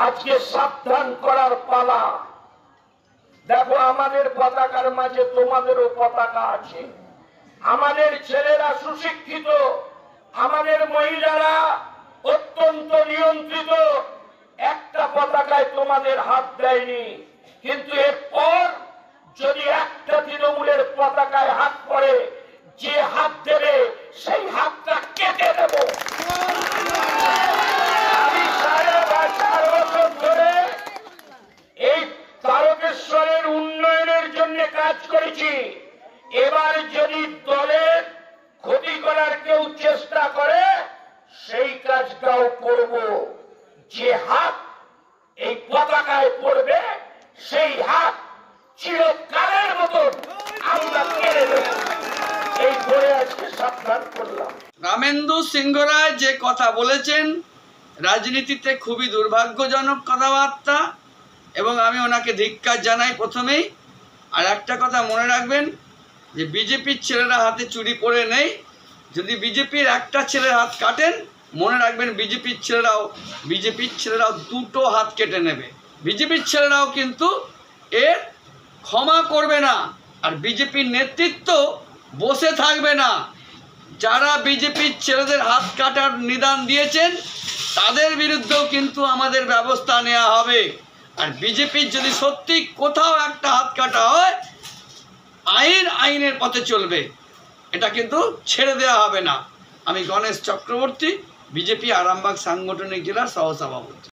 আজকে সাবধান করার পালা। দেখো আমাদের পতাকার মাঝে তোমাদেরও পতাকা আছে। আমাদের ছেলেরা সুশিক্ষিত, আমাদের মহিলারা অত্যন্ত নিয়ন্ত্রিত, একটা পতাকায় তোমাদের হাত দেয়নি। কিন্তু এরপর যদি একটা তৃণমূলের পতাকায় হাত পড়ে, যে হাত দেবে সেই হাতটা কেটে দেব। আমি 4.5 বছর ধরে এই তারকেশ্বরের উন্নয়নের জন্য কাজ করেছি। এবার যদি দলের ক্ষতি করার কেউ চেষ্টা করে, সেই কাজটাও করব। যে হাত এই পতাকায় পড়বে সেই হাত চিরকালের মতন আমরা কেড়ে দেব। এই করে আজকে সাবধান করলাম। রামেন্দু সিংহ রায় যে কথা বলেছেন রাজনীতিতে খুবই দুর্ভাগ্যজনক কথাবার্তা, এবং আমি ওনাকে ধিক্কার জানাই প্রথমেই। আর একটা কথা মনে রাখবেন যে বিজেপির ছেলেরা হাতে চুরি পরে নেই। যদি বিজেপির একটা ছেলের হাত কাটেন, মনে রাখবেন বিজেপির ছেলেরাও দুটো হাত কেটে নেবে। বিজেপির ছেলেরাও কিন্তু এর ক্ষমা করবে না। আর বিজেপির নেতৃত্ব বসে থাকবে না। যারা বিজেপির ছেলেদের হাত কাটার নিদান দিয়েছেন তাদের বিরুদ্ধেও কিন্তু আমাদের ব্যবস্থা নেওয়া হবে। আর বিজেপির যদি সত্যি কোথাও একটা হাত কাটা হয়, আইনের পথে চলবে, এটা কিন্তু ছেড়ে দেওয়া হবে না। আমি গণেশ চক্রবর্তী, বিজেপি আরামবাগ সাংগঠনিক জেলার সহসভাপতি।